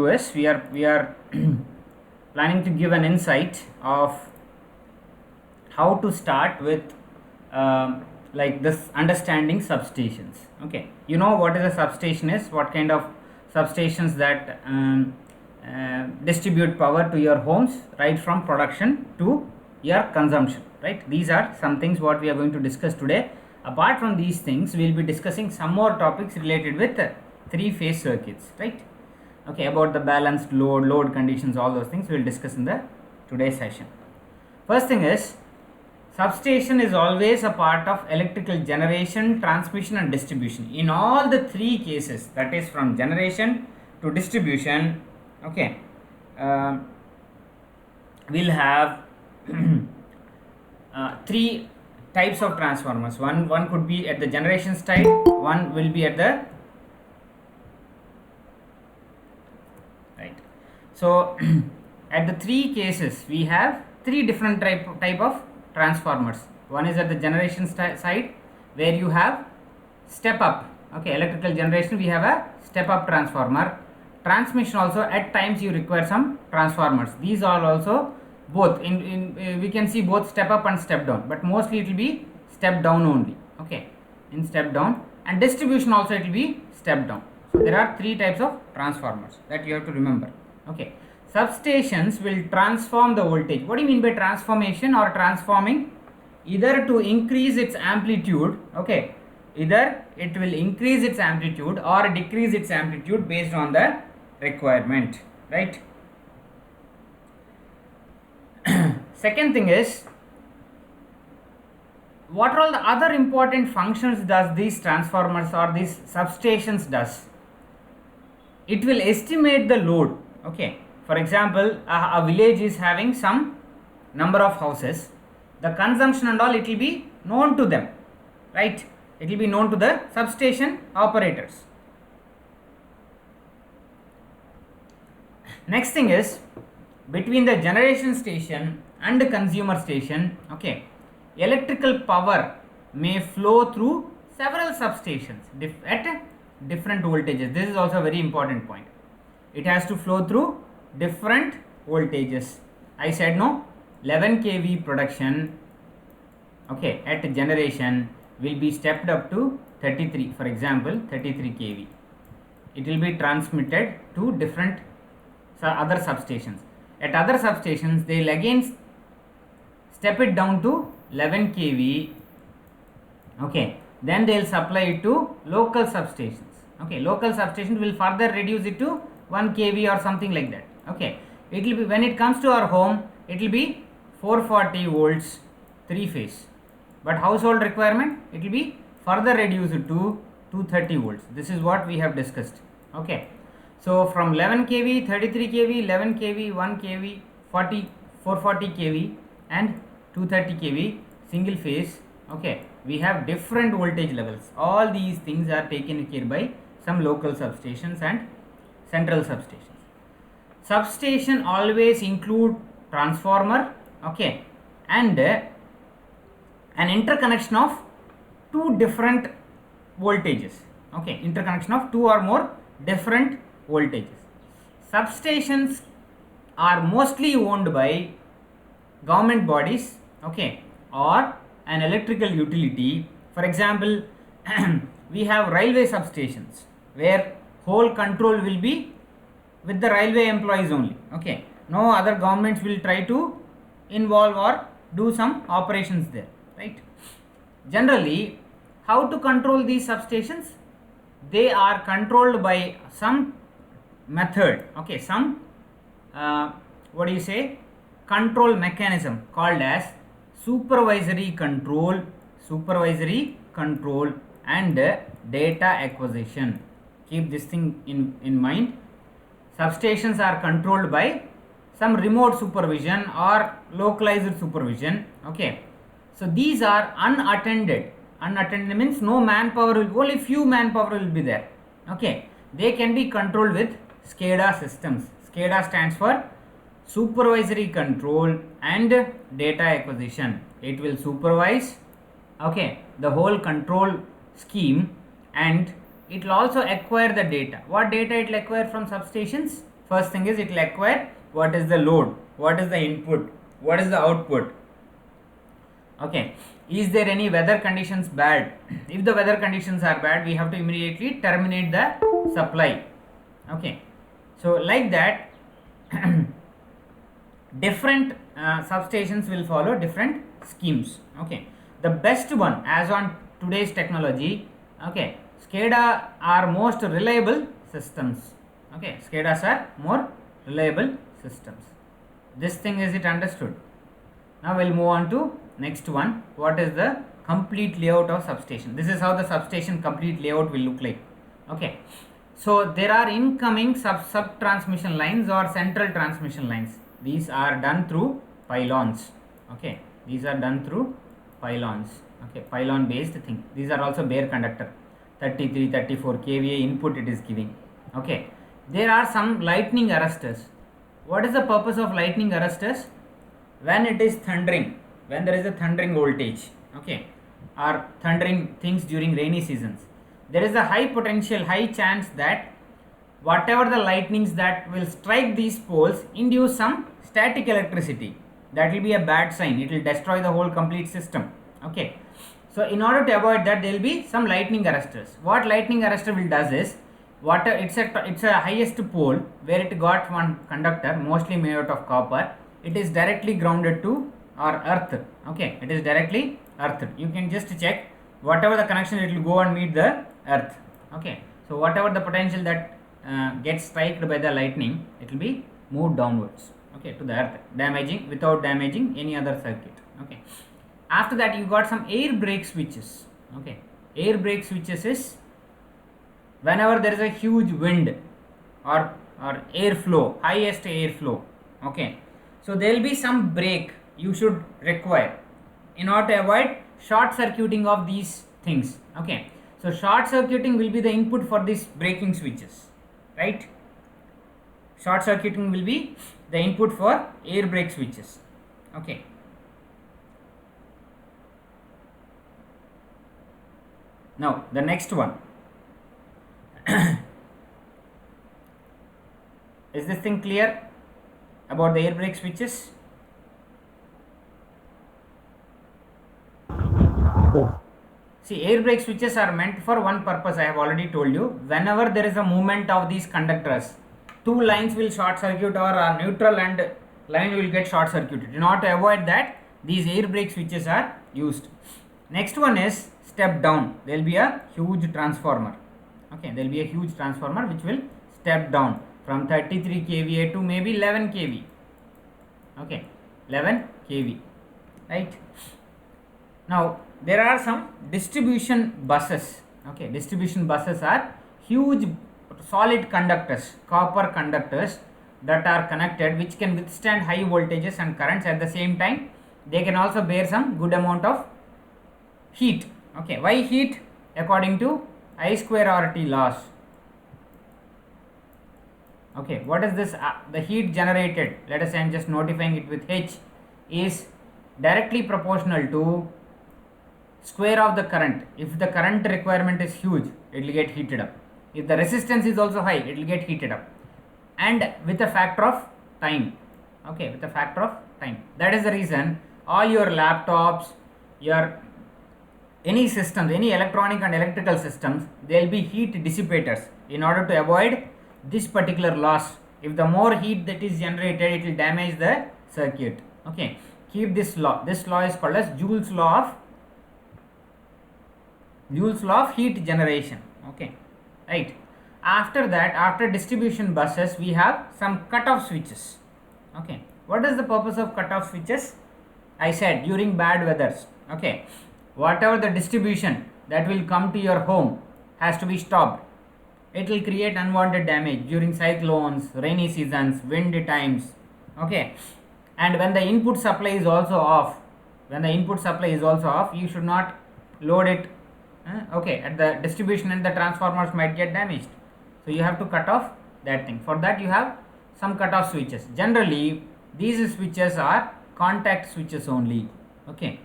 do is we are planning to give an insight of how to start with like this understanding substations. Okay, you know what is a substation is, what kind of substations that distribute power to your homes right from production to your consumption, right? These are some things what we are going to discuss today. Apart from these things, we will be discussing some more topics related with three-phase circuits, right? Okay, about the balanced load conditions, all those things we will discuss in the today's session. First thing is, substation is always a part of electrical generation, transmission and distribution. In all the three cases, that is from generation to distribution, okay, we'll have three types of transformers. One could be at the generation side, one will be at the right. So at the three cases we have three different type of transformers. One is at the generation side, where you have step up, okay, electrical generation, we have a step up transformer. Transmission also, at times you require some transformers. These are also both in we can see both step up and step down, but mostly it will be step down only, okay, in step down. And distribution also it will be step down. So there are three types of transformers that you have to remember, okay. Substations will transform the voltage. What do you mean by transformation or transforming? Either to increase its amplitude, okay, either it will increase its amplitude or decrease its amplitude based on the requirement, right? Second thing is, what are all the other important functions does these transformers or these substations does? It will estimate the load, okay. For example, a village is having some number of houses, the consumption and all, it will be known to them, right? It will be known to the substation operators. Next thing is, between the generation station and the consumer station, okay, electrical power may flow through several substations at different voltages. This is also a very important point. It has to flow through different voltages. I said no, 11 kV production, okay, at generation will be stepped up to 33, for example 33 kV. It will be transmitted to different other substations. At other substations they will again step it down to 11 kV, okay, then they will supply it to local substations, okay. Local substations will further reduce it to 1 kV or something like that, okay. It will be, when it comes to our home, it will be 440 volts 3 phase, but household requirement it will be further reduced to 230 volts. This is what we have discussed, okay. So from 11 kV, 33 kV, 11 kV, 1 kV, 440 kV and 230 kV single phase, okay, we have different voltage levels. All these things are taken care by some local substations and central substations. Substation always include transformer, okay, and an interconnection of two different voltages, okay, interconnection of two or more different voltages. Substations are mostly owned by government bodies, okay, or an electrical utility. For example, we have railway substations where whole control will be with the railway employees only, okay. No other governments will try to involve or do some operations there, right? Generally, how to control these substations? They are controlled by some method, okay, some what do you say, control mechanism called as supervisory control and data acquisition. Keep this thing in mind. Substations are controlled by some remote supervision or localized supervision, okay. So these are unattended means no manpower will, only few manpower will be there, okay. They can be controlled with SCADA systems. SCADA stands for supervisory control and data acquisition. It will supervise, okay, the whole control scheme, and it will also acquire the data. What data it will acquire from substations? First thing is it will acquire what is the load, what is the input, what is the output. Okay, is there any weather conditions bad? If the weather conditions are bad, we have to immediately terminate the supply. Okay, so like that different substations will follow different schemes. Okay, the best one as on today's technology, okay, SCADA are most reliable systems. Okay, SCADAs are more reliable systems. This thing is it understood? Now we'll move on to next one. What is the complete layout of substation? This is how the substation complete layout will look like. Okay, so there are incoming sub transmission lines or central transmission lines. These are done through pylons. Okay, these are done through pylons. Okay, pylon based thing. These are also bare conductor. 33, 34 kVA input it is giving. Okay, there are some lightning arresters. What is the purpose of lightning arresters? When it is thundering, when there is a thundering voltage, okay, or thundering things during rainy seasons, there is a high potential, high chance that whatever the lightnings that will strike these poles induce some static electricity. That will be a bad sign. It will destroy the whole complete system. Okay, so in order to avoid that, there will be some lightning arresters. What lightning arrestor will does is, it's a highest pole where it got one conductor mostly made out of copper. It is directly grounded to or earth. Okay, it is directly earth. You can just check whatever the connection, it will go and meet the earth. Okay, so whatever the potential that gets struck by the lightning, it will be moved downwards, okay, to the earth, damaging without damaging any other circuit. Okay, after that you got some air brake switches. Okay, air brake switches is whenever there is a huge wind or airflow, highest airflow. Okay, so there will be some brake you should require in order to avoid short circuiting of these things. Okay, so short circuiting will be the input for these braking switches, right? Short circuiting will be the input for air brake switches. Okay, now the next one. Is this thing clear about the air brake switches? See, air brake switches are meant for one purpose. I have already told you. Whenever there is a movement of these conductors, two lines will short circuit or are neutral and line will get short circuited. In order to avoid that, these air brake switches are used. Next one is step down. There will be a huge transformer. Okay, there will be a huge transformer which will step down from 33 kVA to maybe 11 kV. Okay, 11 kV, right? Now there are some distribution buses. Okay, distribution buses are huge solid conductors, copper conductors that are connected, which can withstand high voltages and currents. At the same time, they can also bear some good amount of heat. Okay, why heat? According to I square RT laws. Okay, what is this? The heat generated, let us say I am just notifying it with H, is directly proportional to square of the current. If the current requirement is huge, it will get heated up. If the resistance is also high, it will get heated up, and with a factor of time. Okay, with a factor of time. That is the reason all your laptops, your any systems, any electronic and electrical systems, there will be heat dissipators in order to avoid this particular loss. If the more heat that is generated, it will damage the circuit. Okay, keep this law. This law is called as Joule's law of heat generation. Okay, right. After that, after distribution buses, we have some cutoff switches. Okay, what is the purpose of cutoff switches? I said during bad weathers. Okay, whatever the distribution that will come to your home has to be stopped. It will create unwanted damage during cyclones, rainy seasons, windy times. Okay, and when the input supply is also off, you should not load it. Okay, at the distribution and the transformers might get damaged. So you have to cut off that thing. For that you have some cutoff switches. Generally, these switches are contact switches only. Okay,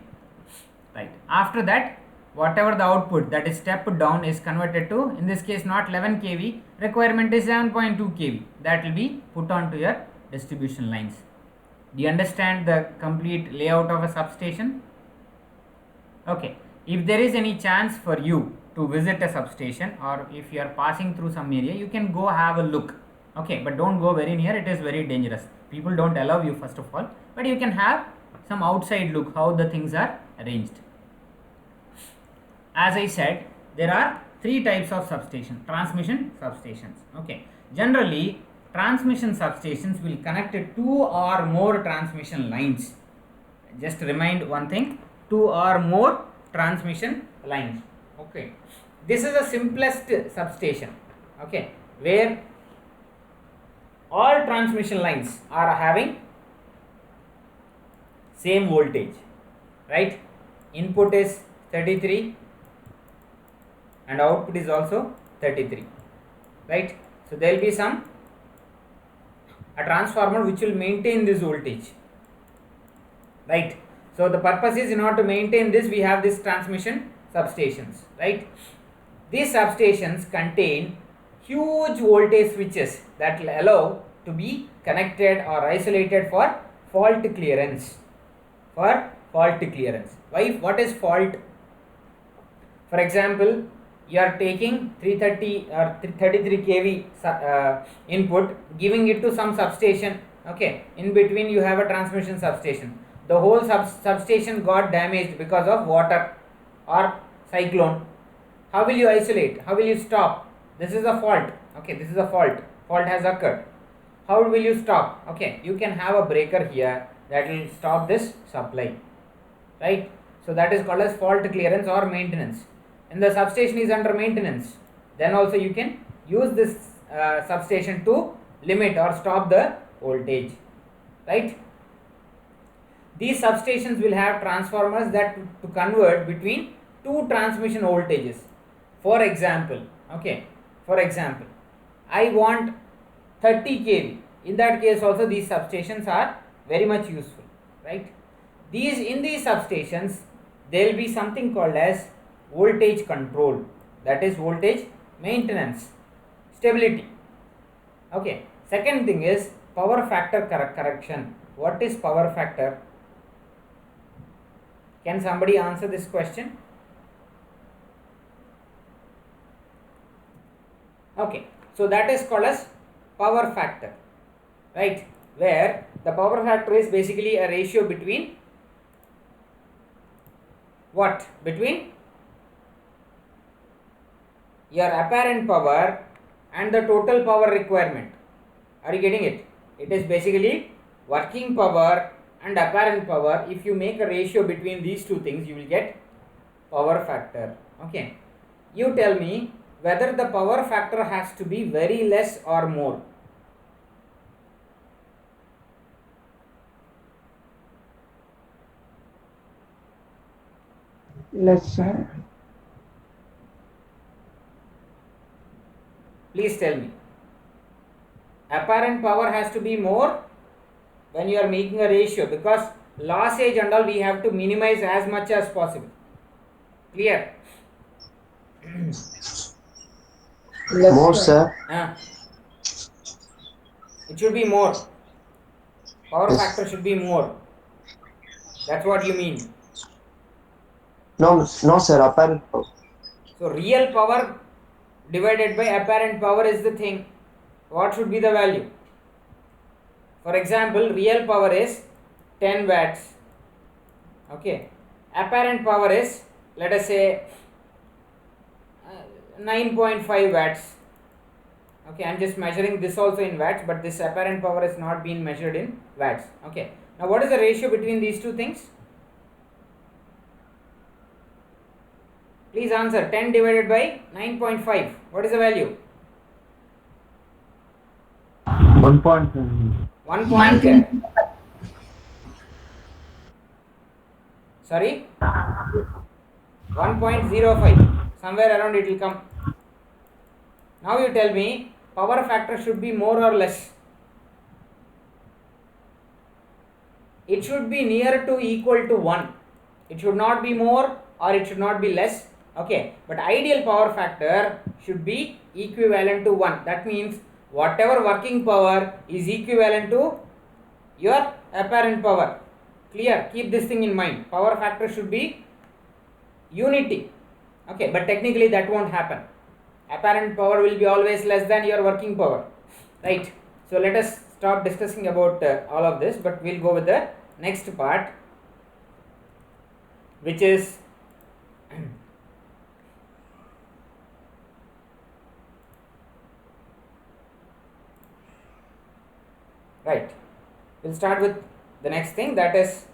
right. After that, whatever the output that is stepped down is converted to, in this case not 11 kV, requirement is 7.2 kV, that will be put on to your distribution lines. Do you understand the complete layout of a substation? Okay, if there is any chance for you to visit a substation, or if you are passing through some area, you can go have a look. Okay, but don't go very near, it is very dangerous. People don't allow you first of all, but you can have some outside look how the things are arranged. As I said, there are three types of substation: transmission substations. Okay, generally transmission substations will connect two or more transmission lines. Just remind one thing, two or more transmission lines. Okay, this is the simplest substation. Okay, where all transmission lines are having same voltage, right? Input is 33 and output is also 33, right? So there will be a transformer which will maintain this voltage, right? So the purpose is, in order to maintain this, we have this transmission substations, right? These substations contain huge voltage switches that will allow to be connected or isolated for fault clearance. Why? What is fault? For example, you are taking 330 or 33 kV input, giving it to some substation. Okay, in between you have a transmission substation. The whole substation got damaged because of water or cyclone. How will you isolate? How will you stop? This is a fault. Okay, this is a fault. Fault has occurred. How will you stop? Okay, you can have a breaker here that will stop this supply, right? So that is called as fault clearance or maintenance. And the substation is under maintenance, then also you can use this substation to limit or stop the voltage, right? These substations will have transformers that to convert between two transmission voltages. For example, I want 30 kV. In that case also these substations are very much useful, right? In these substations there will be something called as voltage control, that is voltage maintenance, stability. Okay, second thing is power factor correction. What is power factor? Can somebody answer this question? Okay, so that is called as power factor, right? Where the power factor is basically a ratio between what? Between your apparent power and the total power requirement. Are you getting it? It is basically working power and apparent power. If you make a ratio between these two things, you will get power factor. Okay, you tell me whether the power factor has to be very less or more. Less, sir. Please tell me. Apparent power has to be more when you are making a ratio, because lossage and all we have to minimize as much as possible. Clear? More, sir. It should be more. Power factor should be more. That's what you mean. No, sir. Apparent power. So real power divided by apparent power is the thing. What should be the value? For example, real power is 10 watts. Okay. Apparent power is, let us say, 9.5 watts. Okay, I am just measuring this also in watts, but this apparent power is not being measured in watts. Okay. Now what is the ratio between these two things? Please answer. 10 divided by 9.5. What is the value? 1.5. 1. Sorry? 1.05. Somewhere around it will come. Now you tell me, power factor should be more or less? It should be near to equal to 1. It should not be more or it should not be less. Okay, but ideal power factor should be equivalent to 1. That means whatever working power is equivalent to your apparent power. Clear? Keep this thing in mind. Power factor should be unity. Okay, but technically that won't happen. Apparent power will be always less than your working power, right? So let us stop discussing about all of this, but we'll go with the next part, which is right. We'll start with the next thing, that is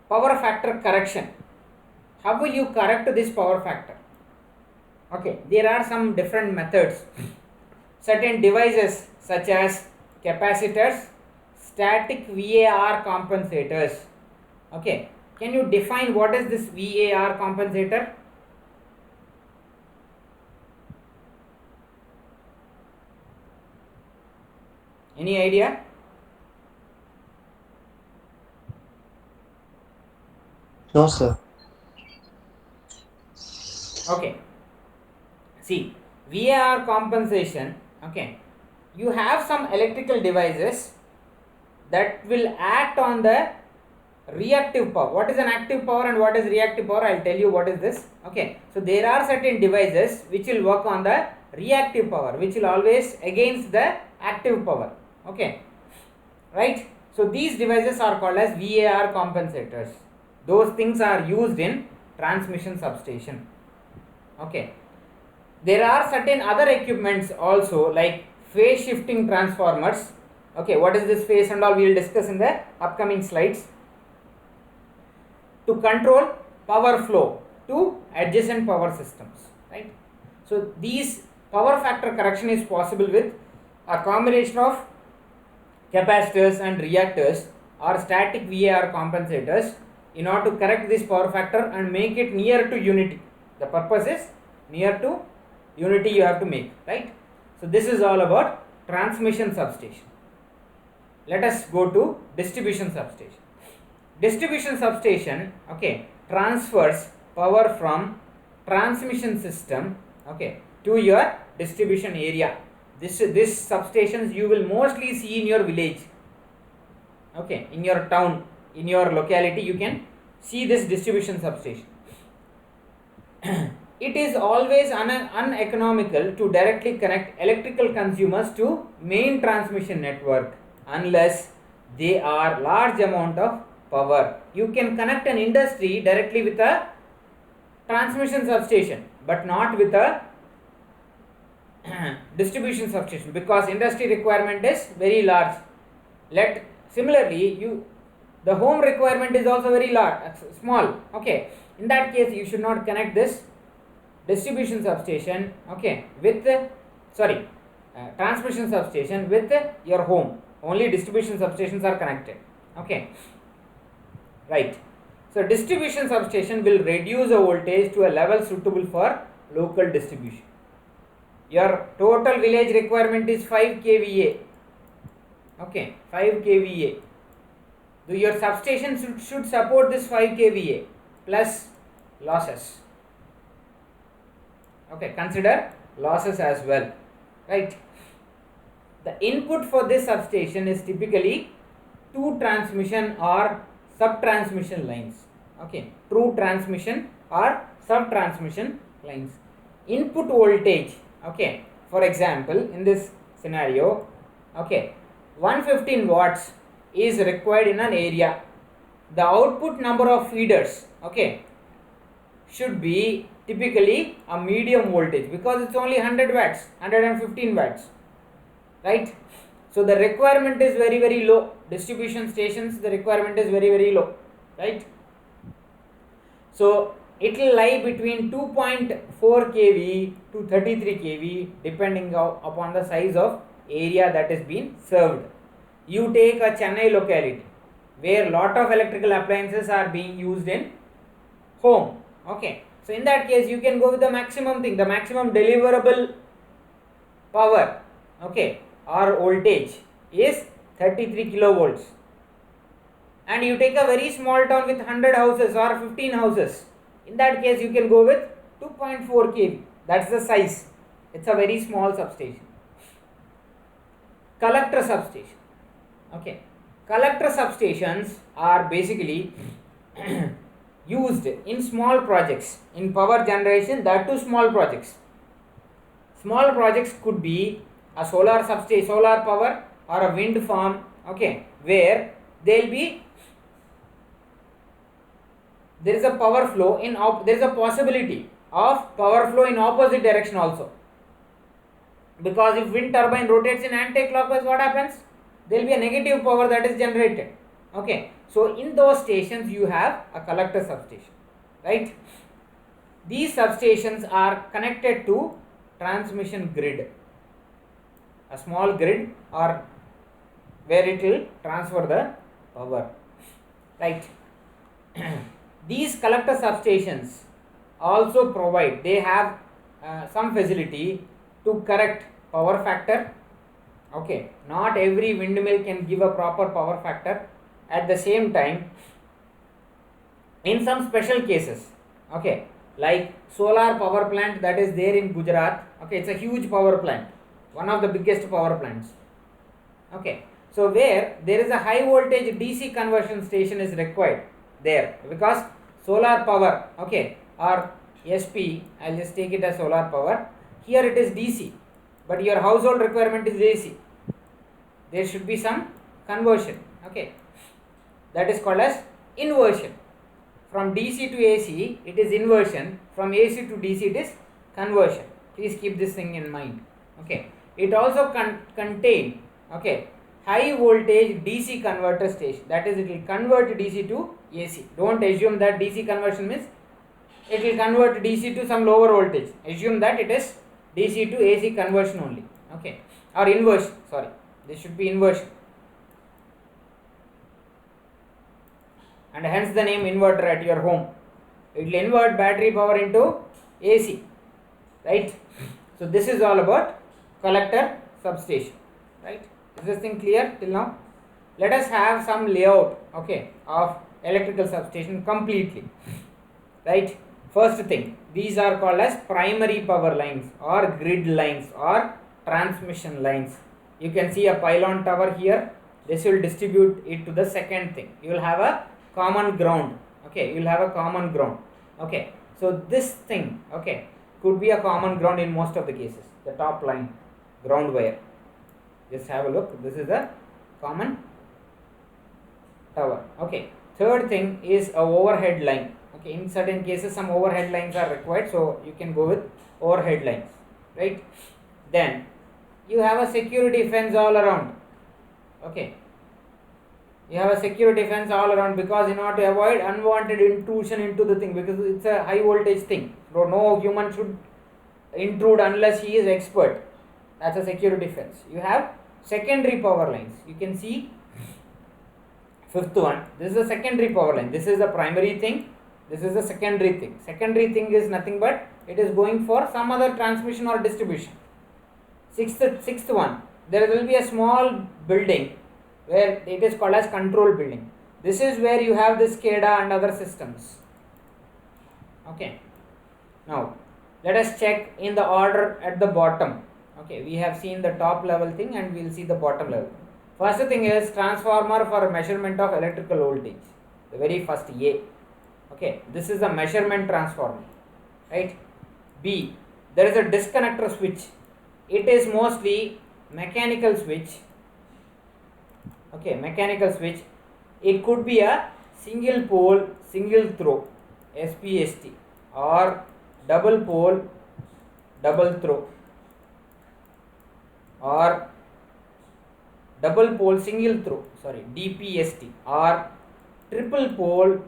power factor correction. How will you correct this power factor? Okay, there are some different methods. Certain devices such as capacitors, static VAR compensators. Okay, can you define what is this VAR compensator? Any idea? No, sir. Okay, see, VAR compensation, okay, you have some electrical devices that will act on the reactive power. What is an active power and what is reactive power? I'll tell you what is this. Okay, so there are certain devices which will work on the reactive power, which will always against the active power. Okay, right? So these devices are called as VAR compensators. Those things are used in transmission substation. Okay, there are certain other equipments also, like phase shifting transformers. Okay, what is this phase and all, we will discuss in the upcoming slides, to control power flow to adjacent power systems, right? So these power factor correction is possible with a combination of capacitors and reactors or static VAR compensators in order to correct this power factor and make it near to unity. The purpose is near to unity you have to make, right? So this is all about transmission substation. Let us go to distribution substation. Distribution substation, okay, transfers power from transmission system, okay, to your distribution area. This substations you will mostly see in your village, okay, in your town, in your locality you can see this distribution substation. It is always uneconomical to directly connect electrical consumers to main transmission network unless they are large amount of power. You can connect an industry directly with a transmission substation, but not with a distribution substation, because industry requirement is very large. Similarly, the home requirement is also very large, small. Okay, in that case you should not connect this distribution substation, okay, with transmission substation with your home. Only distribution substations are connected. Okay, right. So distribution substation will reduce the voltage to a level suitable for local distribution. Your total village requirement is 5 kVA. Okay, 5 kVA. Your substation should support this 5 kVA plus losses. Okay, consider losses as well, right? The input for this substation is typically two transmission or sub-transmission lines. Okay, true transmission or sub-transmission lines. Input voltage, okay, for example, in this scenario, okay, 115 watts is required in an area. The output number of feeders, okay, should be typically a medium voltage, because it's only 100 watts, 115 watts, right? So the requirement is very, very low. Distribution stations, the requirement is very, very low, right? So it will lie between 2.4 kV to 33 kV depending upon the size of area that is being served. You take a Chennai locality where lot of electrical appliances are being used in home. Okay, so in that case you can go with the maximum thing, the maximum deliverable power, okay, or voltage is 33 kilovolts, and you take a very small town with 100 houses or 15 houses, in that case you can go with 2.4 kV. That's the size. It's a very small substation. Collector substation. Okay, collector substations are basically used in small projects in power generation, that too small projects. Small projects could be a solar substation, solar power, or a wind farm, okay, where there is a power flow in there is a possibility of power flow in opposite direction also, because if wind turbine rotates in anti-clockwise, what happens? There will be a negative power that is generated. Okay, so in those stations you have a collector substation, right? These substations are connected to transmission grid, a small grid, or where it will transfer the power, right? These collector substations also provide, they have some facility to correct power factor. Okay, not every windmill can give a proper power factor. At the same time, in some special cases, okay, like solar power plant that is there in Gujarat, okay, it's a huge power plant, one of the biggest power plants. Okay, so where there is a high voltage DC conversion station is required there, because solar power, okay, or SP, I'll just take it as solar power, here it is DC, but your household requirement is AC. There should be some conversion, okay, that is called as inversion. From DC to AC it is inversion, from AC to DC it is conversion. Please keep this thing in mind. Okay, it also contain, okay, high voltage DC converter station, that is, it will convert DC to AC. Don't assume that DC conversion means it will convert DC to some lower voltage. Assume that it is DC to AC conversion only, okay, or inversion, sorry, this should be inversion, and hence the name inverter at your home. It will invert battery power into AC, right? So this is all about collector substation, right? Is this thing clear till now? Let us have some layout, okay, of electrical substation completely, right? First thing, these are called as primary power lines or grid lines or transmission lines. You can see a pylon tower here. This will distribute it to the second thing. You will have a common ground, okay, you will have a common ground, okay. So this thing, okay, could be a common ground in most of the cases, the top line, ground wire. Just have a look, this is a common tower, okay. Third thing is a overhead line, okay. In certain cases some overhead lines are required, so you can go with overhead lines, right? Then you have a security fence all around, okay. You have a security fence all around, because in order to avoid unwanted intrusion into the thing, because it's a high voltage thing, so no human should intrude unless he is expert. That's a security fence. You have secondary power lines. You can see fifth one. This is a secondary power line. This is the primary thing. This is the secondary thing. Secondary thing is nothing but it is going for some other transmission or distribution. Sixth one. There will be a small building where it is called as control building. This is where you have the SCADA and other systems. Okay. Now let us check in the order at the bottom. Okay, we have seen the top level thing and we will see the bottom level. First thing is transformer for measurement of electrical voltage. The very first A. Okay, this is a measurement transformer, right? B, there is a disconnector switch. It is mostly mechanical switch. Okay, mechanical switch. It could be a single pole, single throw, SPST, or double pole, double throw, or double pole single throw, sorry, DPST, or triple pole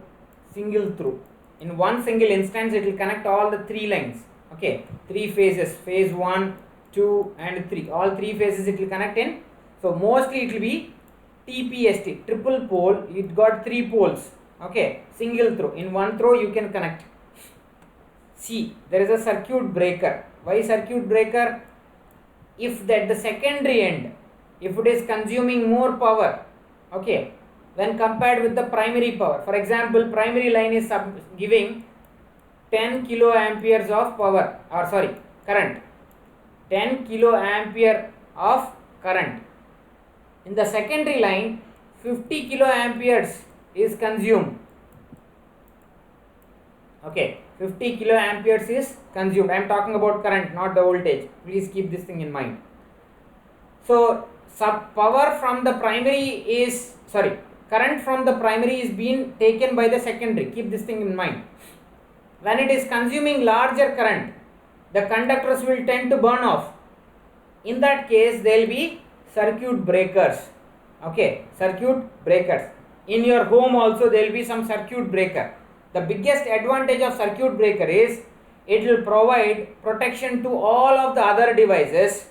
single throw. In one single instance it will connect all the three lines, okay, three phases, phase 1, 2 and 3, all three phases it will connect in. So mostly it will be TPST, triple pole, it got three poles, okay, single throw, in one throw you can connect. C, there is a circuit breaker. Why circuit breaker? If at the secondary end, if it is consuming more power, okay, when compared with the primary power. For example, primary line is giving 10 kiloamperes of power, or sorry, current, 10 kiloampere of current. In the secondary line, 50 kiloamperes is consumed. Okay, 50 kiloamperes is consumed. I am talking about current, not the voltage. Please keep this thing in mind. So power from the primary is, sorry, current from the primary is being taken by the secondary. Keep this thing in mind. When it is consuming larger current, the conductors will tend to burn off. In that case, there will be circuit breakers. Okay, circuit breakers. In your home also there will be some circuit breaker. The biggest advantage of circuit breaker is it will provide protection to all of the other devices.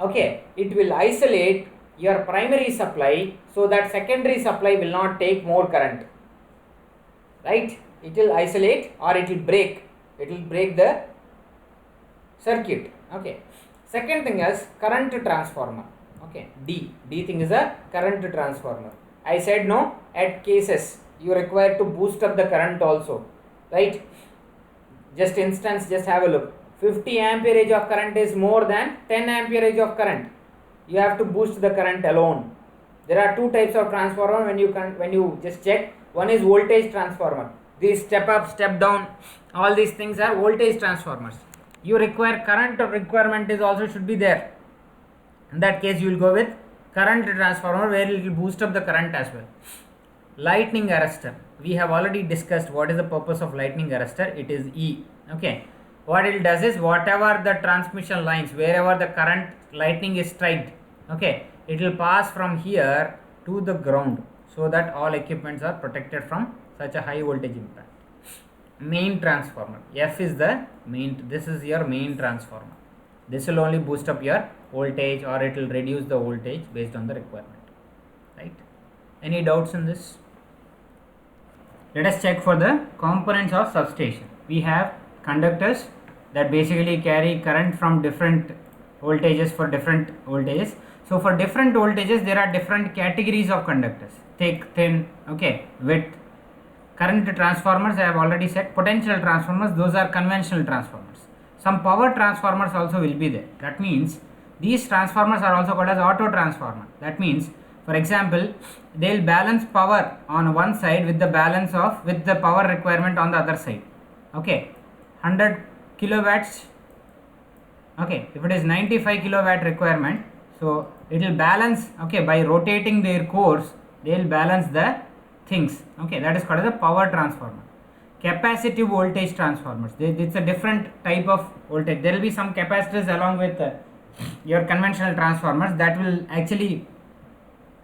Okay, it will isolate your primary supply so that secondary supply will not take more current. Right? It will isolate, or it will break. It will break the circuit. Okay. Second thing is current transformer. Okay. D thing is a current transformer. I said no, at cases you require to boost up the current also. Right? Just instance, just have a look. 50 amperage of current is more than 10 amperage of current. You have to boost the current alone. There are two types of transformer when you just check. One is voltage transformer. These step up, step down, all these things are voltage transformers. You require current requirement is also should be there. In that case, you will go with current transformer where it will boost up the current as well. Lightning arrestor. We have already discussed what is the purpose of lightning arrestor. It is E. Okay. What it does is whatever the transmission lines, wherever the current lightning is striked, okay, it will pass from here to the ground so that all equipments are protected from such a high voltage impact. Main transformer. F is the main, this is your main transformer. This will only boost up your voltage, or it will reduce the voltage based on the requirement. Right? Any doubts in this? Let us check for the components of substation. We have conductors that basically carry current from different voltages for different voltages. So for different voltages there are different categories of conductors: thick, thin, okay, width. Current transformers I have already said. Potential transformers, those are conventional transformers. Some power transformers also will be there. That means these transformers are also called as auto transformer. That means, for example, they will balance power on one side with the power requirement on the other side. Okay, 100 kilowatts. Okay, if it is 95 kilowatt requirement, so it will balance. Okay, by rotating their cores, they will balance the things. Okay, that is called as a power transformer. Capacitive voltage transformers. It's a different type of voltage. There will be some capacitors along with your conventional transformers that will actually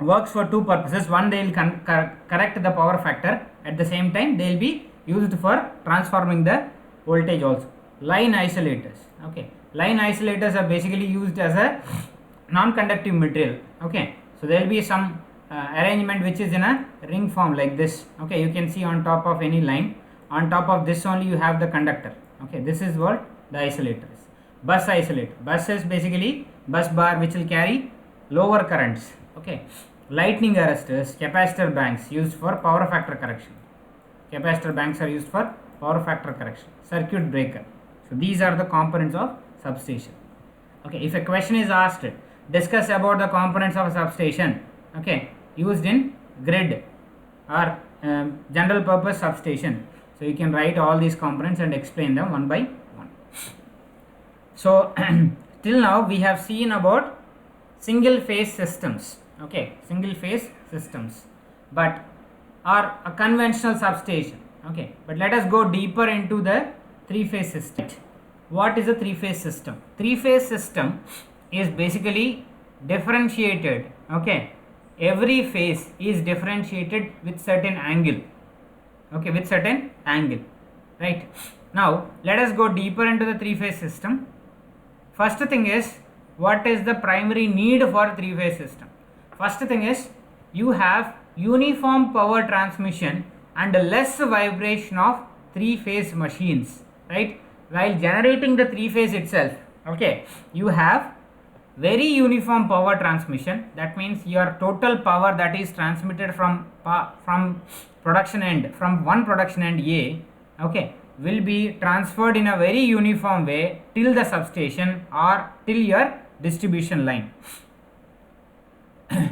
works for two purposes. One, they will correct the power factor. At the same time, they will be used for transforming the voltage also. Line isolators. Okay, line isolators are basically used as a non-conductive material. Okay, so there will be some arrangement which is in a ring form like this. Okay, you can see on top of any line, on top of this only you have the conductor. Okay, this is what the isolator is. Bus isolator. Bus is basically bus bar which will carry lower currents. Okay, lightning arresters, capacitor banks used for power factor correction. Capacitor banks are used for power factor correction. Circuit breaker. So these are the components of substation. Okay, if a question is asked, discuss about the components of a substation. Okay, used in grid or general purpose substation. So you can write all these components and explain them one by one. So till now we have seen about single phase systems. Okay, single phase systems, but are a conventional substation. Okay, but let us go deeper into the three phase system. What is a three phase system? Three phase system is basically differentiated. Okay, every phase is differentiated with certain angle. Okay, with certain angle. Right, now let us go deeper into the three phase system. First thing is, what is the primary need for three phase system? First thing is, you have uniform power transmission and less vibration of three phase machines. Right, while generating the three phase itself, okay, you have very uniform power transmission. That means your total power that is transmitted from production end, from one production end A, okay, will be transferred in a very uniform way till the substation or till your distribution line.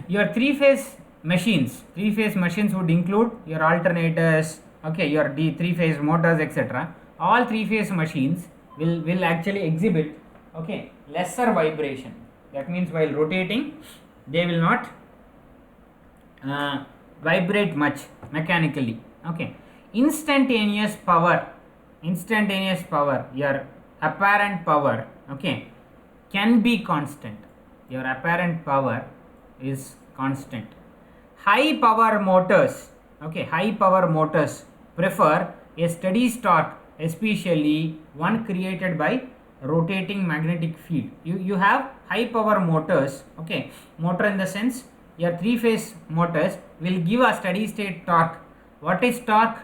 Your three-phase machines would include your alternators, okay, your three-phase motors, etc. All three-phase machines will actually exhibit, okay, lesser vibration. That means while rotating they will not vibrate much mechanically. Okay, instantaneous power, your apparent power, okay, can be constant. Your apparent power is constant. High power motors, okay, high power motors prefer a steady torque, especially one created by rotating magnetic field. You have high power motors, okay, motor in the sense your three phase motors will give a steady state torque. What is torque?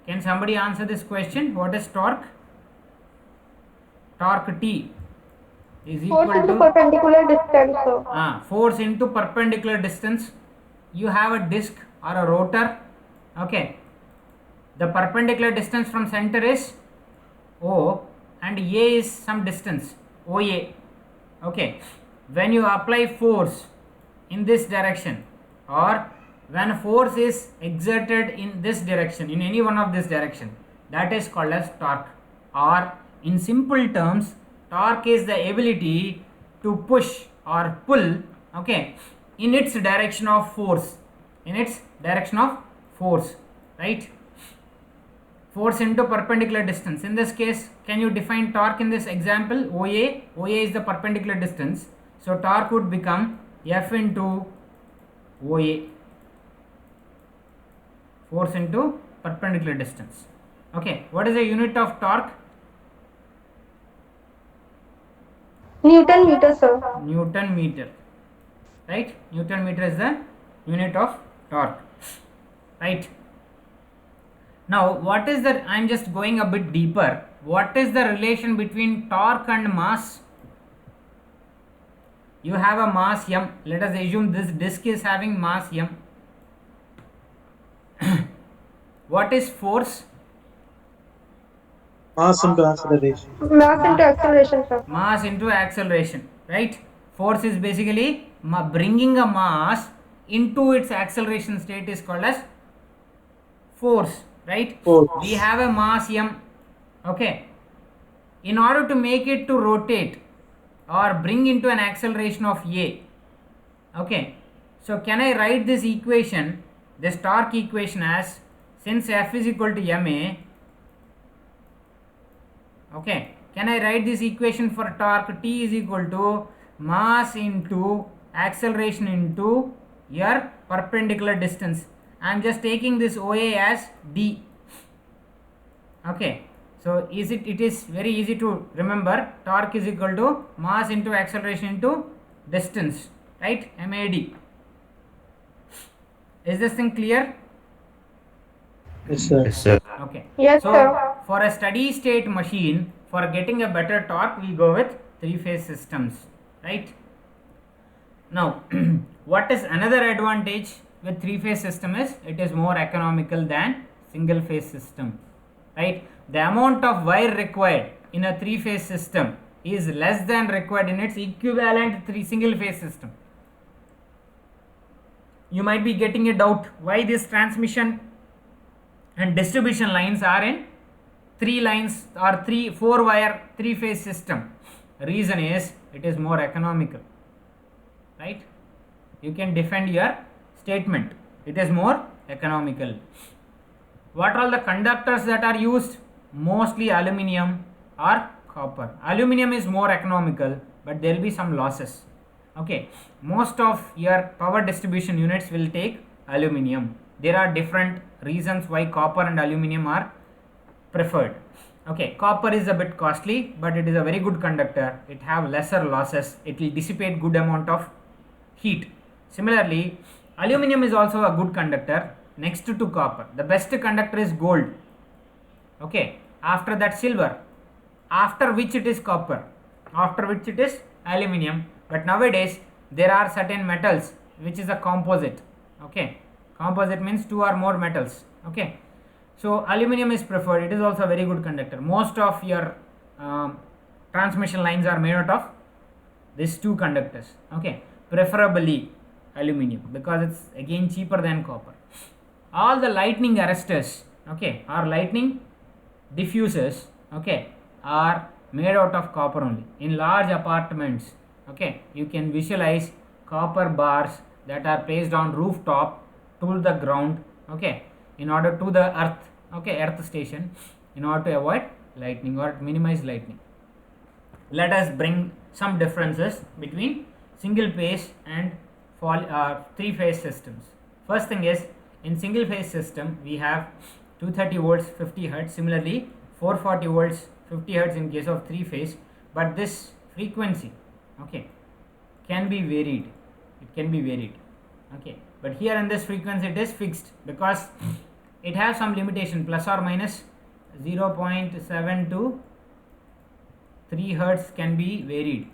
Can somebody answer this question? What is torque? Torque T is equal Force into to perpendicular distance, sir. force into perpendicular distance. You have a disc or a rotor, okay, the perpendicular distance from center is O and A is some distance, OA, okay. When you apply force in this direction, or when force is exerted in this direction, in any one of this direction, that is called as torque. Or in simple terms, torque is the ability to push or pull, okay, in its direction of force, right? Force into perpendicular distance. In this case, can you define torque in this example? OA is the perpendicular distance, so torque would become F into OA, force into perpendicular distance. Okay, what is the unit of torque? Newton meter, sir. Newton meter, right? Newton meter is the unit of torque, right? Now what is the, I am just going a bit deeper, what is the relation between torque and mass? You have a mass m, let us assume this disc is having mass m. What is force? Mass into acceleration. Mass into acceleration, sir. Mass into acceleration, right? Force is basically bringing a mass into its acceleration state is called as force, right? Force. We have a mass m, okay. In order to make it to rotate or bring into an acceleration of a, okay, so can I write this equation, this torque equation, as, since F is equal to ma, okay, can I write this equation for torque? T is equal to mass into acceleration into your perpendicular distance. I am just taking this OA as d, okay. So it is very easy to remember, torque is equal to mass into acceleration into distance, right? MAD. Is this thing clear? Yes, sir. Yes, sir. Okay. Yes, So sir. for a steady state machine, for getting a better torque, we go with three phase systems, right? Now what is another advantage with three phase system is it is more economical than single phase system, right? The amount of wire required in a three phase system is less than required in its equivalent single phase system. You might be getting a doubt why this transmission and distribution lines are in 3 lines or 4 wire 3 phase system. Reason is it is more economical, right? You can defend your statement, it is more economical. What are all the conductors that are used? Mostly aluminum or copper. Aluminum is more economical, but there will be some losses, okay. Most of your power distribution units will take aluminum. There are different reasons why copper and aluminum are preferred, okay. Copper is a bit costly, but it is a very good conductor. It have lesser losses, it will dissipate good amount of heat. Similarly, aluminum is also a good conductor next to copper. The best conductor is gold, okay. After that silver, after which it is copper, after which it is aluminum. But nowadays there are certain metals which is a composite. Okay, composite means two or more metals. Okay, so aluminum is preferred. It is also a very good conductor. Most of your transmission lines are made out of these two conductors. Okay, preferably aluminum because it's again cheaper than copper. All the lightning arresters, okay, or lightning diffusers, okay, are made out of copper only. In large apartments, okay, you can visualize copper bars that are placed on rooftop to the ground, okay, in order to the earth, okay, earth station, in order to avoid lightning or minimize lightning. Let us bring some differences between single phase and three phase systems. First thing is, in single phase system we have 230 volts 50 hertz, similarly 440 volts 50 hertz in case of three phase, but this frequency, okay, can be varied. It can be varied, okay, but here in this frequency it is fixed because it has some limitation, plus or minus 0.7 to 3 hertz can be varied.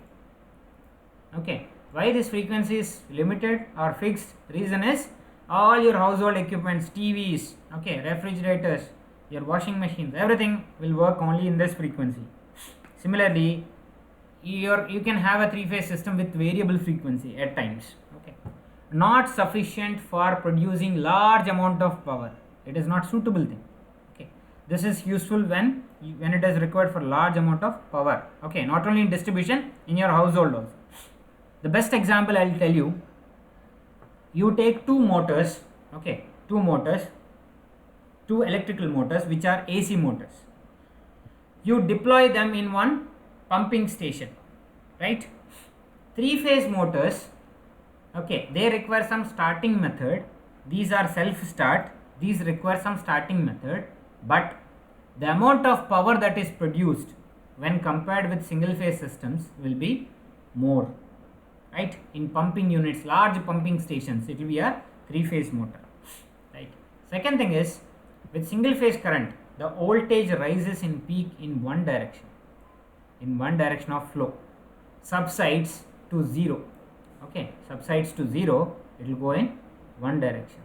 Okay, why this frequency is limited or fixed? Reason is all your household equipments, TVs, okay, refrigerators, your washing machines, everything will work only in this frequency. Similarly, you can have a three phase system with variable frequency at times, okay, not sufficient for producing large amount of power. It is not suitable thing. Okay, this is useful when it is required for large amount of power. Okay, not only in distribution, in your household also. The best example I will tell you, you take two motors, okay, two electrical motors which are AC motors. You deploy them in one pumping station, right? Three phase motors, okay, they require some starting method. These are self start. These require some starting method, but the amount of power that is produced when compared with single phase systems will be more, right? In pumping units, large pumping stations, it will be a three phase motor, right? Second thing is, with single phase current, the voltage rises in peak in one direction of flow, subsides to zero, okay, subsides to zero, it will go in one direction.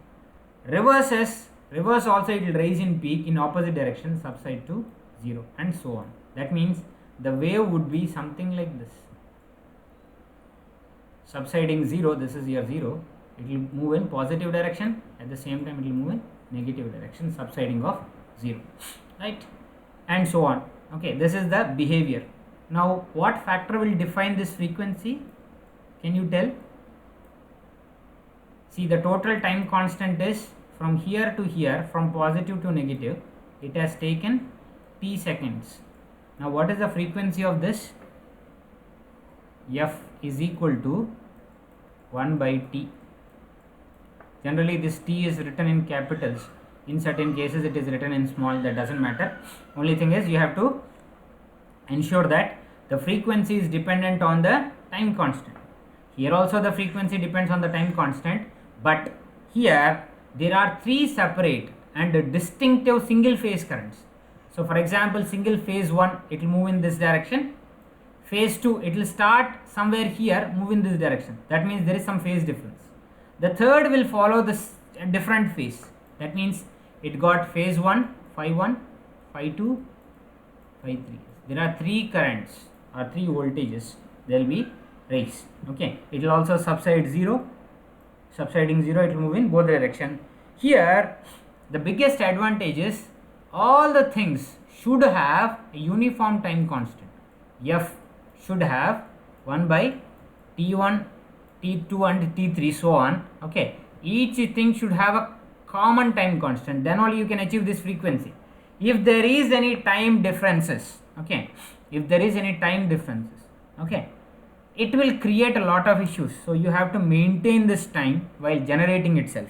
Reverse also, it will rise in peak in opposite direction, subside to zero, and so on. That means the wave would be something like this, subsiding zero, this is your zero, it will move in positive direction, at the same time it will move in negative direction, subsiding of zero, right, and so on. Okay, this is the behavior. Now what factor will define this frequency? Can you tell? See, the total time constant is from here to here, from positive to negative, it has taken t seconds. Now what is the frequency of this? F is equal to 1 by t. Generally this t is written in capitals. In certain cases it is written in small, that doesn't matter. Only thing is you have to ensure that the frequency is dependent on the time constant. Here also the frequency depends on the time constant, but here there are three separate and distinctive single phase currents. So for example, single phase 1, it will move in this direction. Phase 2, it will start somewhere here, move in this direction. That means there is some phase difference. The third will follow this different phase. That means it got phase 1, phi 1, phi 2, phi 3. There are three currents or three voltages. There will be raise. Okay, it will also subside zero. Subsiding zero, it will move in both direction. Here the biggest advantage is all the things should have a uniform time constant. F should have 1 by t1, t2 and t3, so on. Okay, each thing should have a common time constant, then only you can achieve this frequency. If there is any time differences, okay, if there is any time differences, okay, it will create a lot of issues. So you have to maintain this time while generating itself,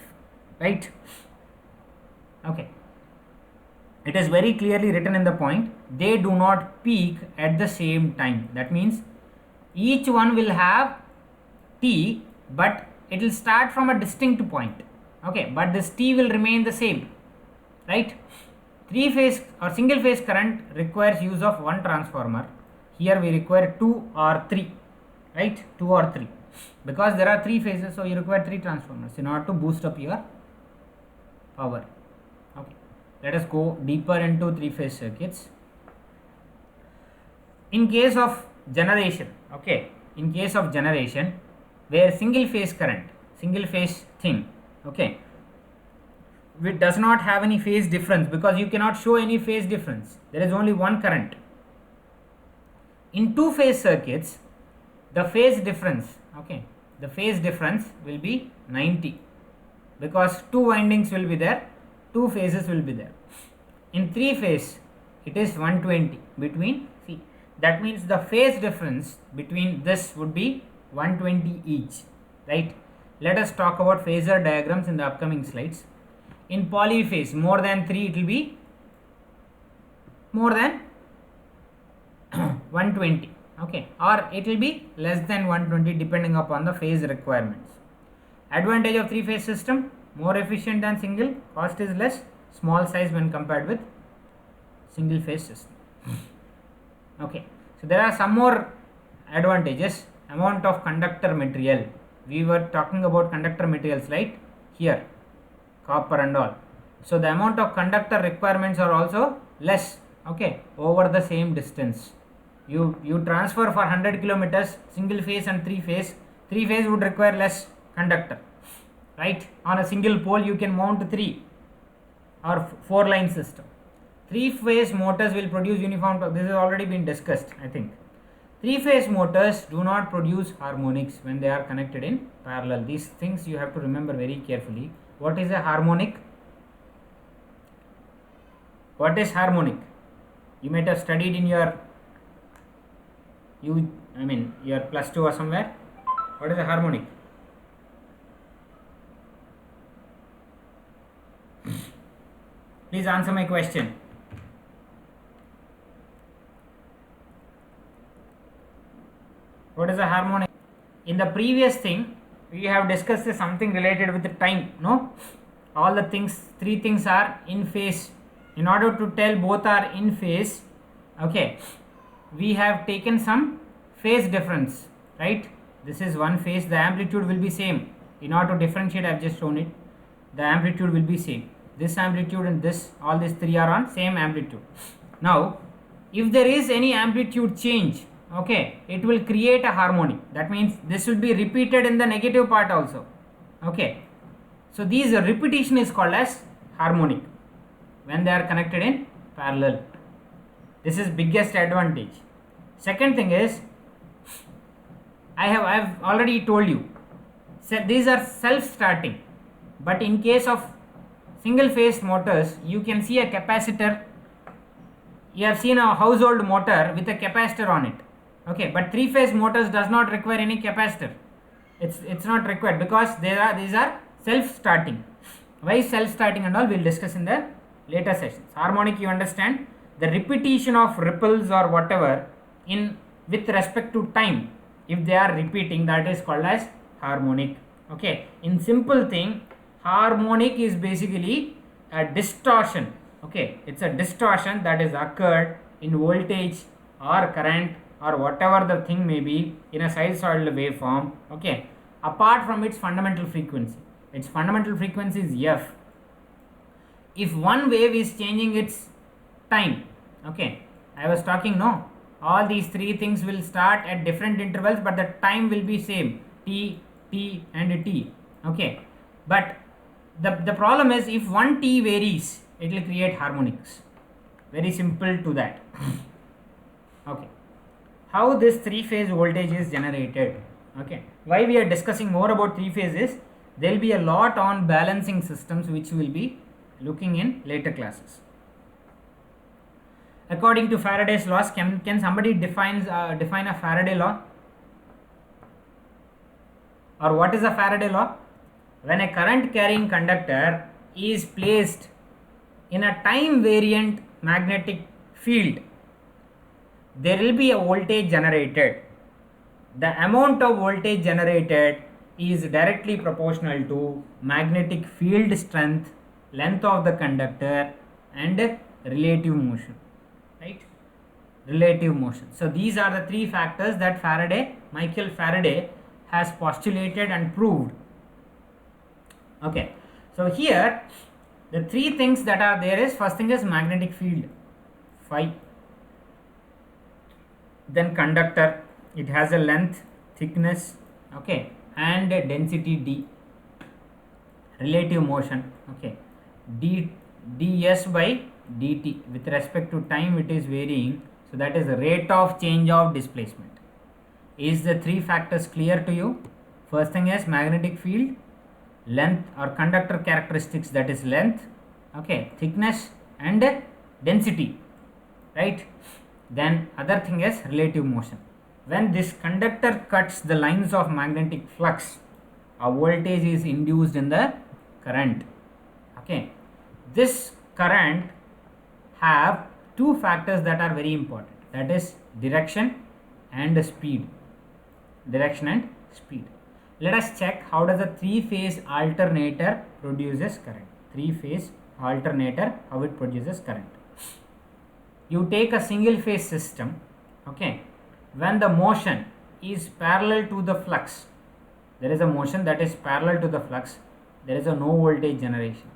right? Okay, it is very clearly written in the point, they do not peak at the same time. That means each one will have t, but it will start from a distinct point, okay, but this t will remain the same, right? Three phase or single phase current requires use of one transformer. Here we require 2 or 3, right? 2 or 3, because there are 3 phases, so you require 3 transformers in order to boost up your power. Okay, let us go deeper into 3 phase circuits. In case of generation, okay, in case of generation where single phase current, single phase thing, okay, it does not have any phase difference, because you cannot show any phase difference, there is only one current. In two phase circuits, the phase difference, okay, the phase difference will be 90, because two windings will be there, two phases will be there. In three phase it is 120 between, see, that means the phase difference between this would be 120 each, right? Let us talk about phasor diagrams in the upcoming slides. In polyphase, more than 3 it will be more than 120, okay, or it will be less than 120 depending upon the phase requirements. Advantage of 3 phase system: more efficient than single, cost is less, small size when compared with single phase system. Okay, so there are some more advantages. Amount of conductor material, we were talking about conductor materials, right? Here copper and all, so the amount of conductor requirements are also less, okay, over the same distance. You transfer for 100 kilometers, single phase and three phase would require less conductor, right? On a single pole you can mount 3 or 4 line system. 3 phase motors will produce uniform torque. This has already been discussed, I think. 3 phase motors do not produce harmonics when they are connected in parallel. These things you have to remember very carefully. What is a harmonic? What is harmonic? You might have studied in your your plus 2 or somewhere. What is a harmonic? Please answer my question. What is a harmonic? In the previous thing we have discussed something related with the time, no? All the things, 3 things are in phase. In order to tell both are in phase, okay, we have taken some phase difference, right? This is one phase, the amplitude will be same. In order to differentiate, I have just shown it, the amplitude will be same. This amplitude and this, all these 3 are on same amplitude. Now if there is any amplitude change, okay, it will create a harmonic. That means this will be repeated in the negative part also, okay. So these repetition is called as harmonic when they are connected in parallel. This is biggest advantage. Second thing is, I have already told you, so these are self-starting, but in case of single phase motors you can see a capacitor. You have seen a household motor with a capacitor on it, okay, but 3 phase motors does not require any capacitor. It's not required, because these are self-starting. Why self-starting and all we will discuss in the later sessions. Harmonic, you understand, the repetition of ripples or whatever in with respect to time, if they are repeating, that is called as harmonic, okay. In simple thing, harmonic is basically a distortion, okay, it's a distortion that is occurred in voltage or current or whatever the thing may be in a sinusoidal waveform, okay, apart from its fundamental frequency. Its fundamental frequency is f. If one wave is changing its time, okay, I was talking, no, all these 3 things will start at different intervals, but the time will be same, t, t and t, okay. But the problem is, if one t varies, it will create harmonics. Very simple to that. Okay, how this 3 phase voltage is generated, okay. Why we are discussing more about 3 phases, there will be a lot on balancing systems which we will be looking in later classes. According to Faraday's laws, can somebody define a Faraday law? Or what is a Faraday law? When a current carrying conductor is placed in a time variant magnetic field, there will be a voltage generated. The amount of voltage generated is directly proportional to magnetic field strength, length of the conductor and relative motion, right? Relative motion. So these are the three factors that Michael Faraday has postulated and proved. Okay, so here the three things that are there is, first thing is magnetic field phi, then conductor, it has a length, thickness, okay, and a density d. Relative motion, okay, ds by dt, with respect to time it is varying, so that is the rate of change of displacement. Is the three factors clear to you? First thing is magnetic field, length or conductor characteristics, that is length, okay, thickness and density, right? Then other thing is relative motion. When this conductor cuts the lines of magnetic flux, a voltage is induced in the current. Okay, this current have two factors that are very important, that is direction and speed. Direction and speed. Let us check how does a three-phase alternator produces current. Three-phase alternator, how it produces current. You take a single phase system, okay, when the motion is parallel to the flux, there is a motion that is parallel to the flux, there is a no voltage generation.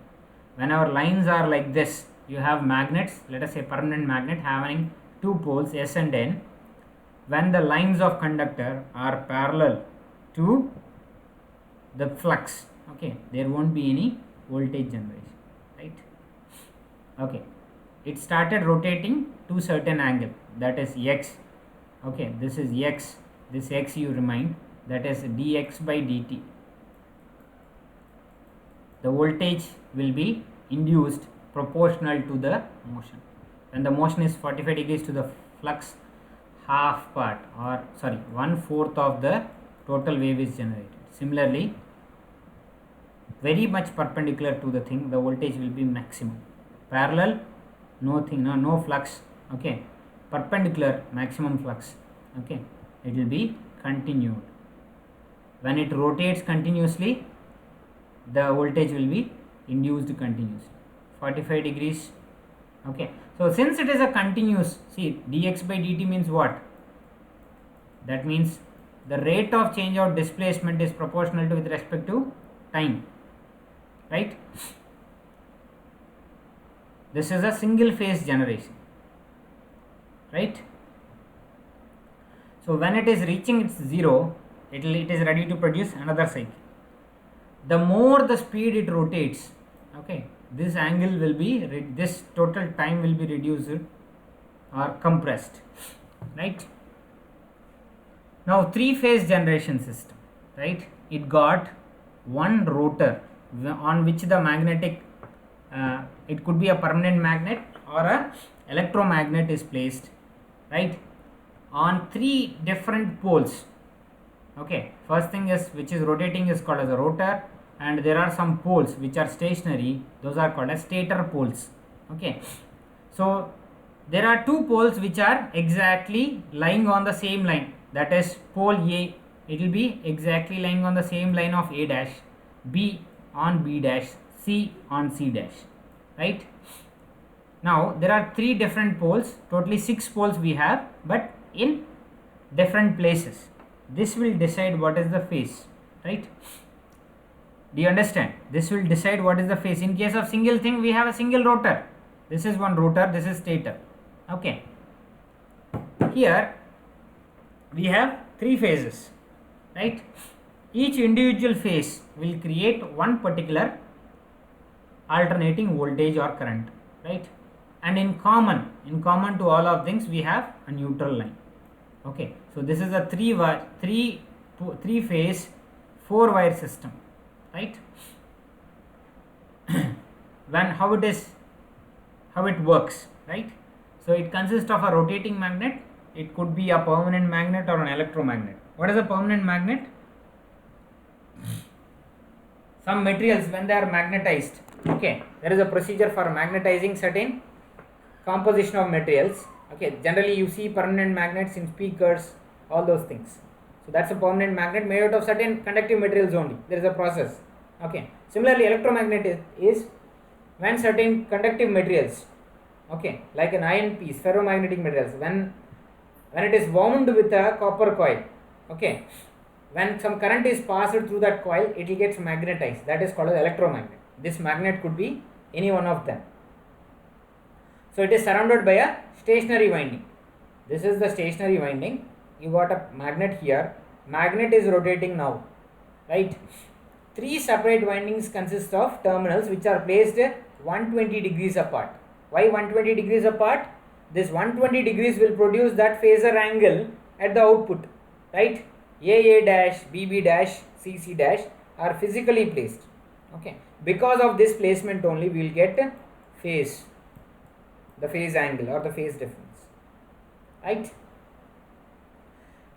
When our lines are like this, you have magnets, let us say permanent magnet having two poles S and N. When the lines of conductor are parallel to the flux, okay, there won't be any voltage generation, right? Okay, it started rotating to certain angle, that is x, okay, this is x, this x you remind, that is dx by dt. The voltage will be induced proportional to the motion. When the motion is 45 degrees to the flux, half part, or sorry, 1/4 of the total wave is generated. Similarly, very much perpendicular to the thing, the voltage will be maximum. Parallel, no flux, okay, perpendicular, maximum flux, okay, it will be continued. When it rotates continuously, the voltage will be induced continuously, 45 degrees, okay. So since it is a continuous, see, dx by dt means what? That means the rate of change of displacement is proportional to with respect to time, right? This is a single phase generation, right? So when it is reaching its zero, it is ready to produce another cycle. The more the speed it rotates, okay, this angle will be, this total time will be reduced or compressed, right? Now three-phase generation system, right? It got one rotor on which the magnetic, it could be a permanent magnet or a electromagnet is placed, right, on three different poles. Okay, first thing is which is rotating is called as a rotor, and there are some poles which are stationary, those are called as stator poles. Okay, so there are two poles which are exactly lying on the same line, that is pole A, it will be exactly lying on the same line of A dash, B on B dash, C on C dash, right? Now there are three different poles, totally 6 poles we have, but in different places. This will decide what is the phase, right? Do you understand? This will decide what is the phase. In case of single thing, we have a single rotor. This is one rotor, this is stator. Okay. Here we have three phases, right? Each individual phase will create one particular alternating voltage or current, right? And in common to all of things, we have a neutral line. Okay, so this is a three phase 4 wire system, right? How it works, right? So it consists of a rotating magnet. It could be a permanent magnet or an electromagnet. What is a permanent magnet? Some materials, when they are magnetized, okay, there is a procedure for magnetizing certain composition of materials. Okay, generally you see permanent magnets in speakers, all those things. So that's a permanent magnet made out of certain conductive materials only. There is a process. Okay. Similarly, electromagnet is when certain conductive materials Okay, like an iron piece, ferromagnetic materials. When it is wound with a copper coil, okay, when some current is passed through that coil, it will get magnetized. That is called as electromagnet. This magnet could be any one of them. So it is surrounded by a stationary winding. This is the stationary winding. You got a magnet here. Magnet is rotating now, right? 3 separate windings consist of terminals which are placed 120 degrees apart. Why 120 degrees apart? This 120 degrees will produce that phasor angle at the output, right? AA dash, BB dash, CC dash are physically placed. Okay. Because of this placement only we will get phase, the phase angle or the phase difference, right?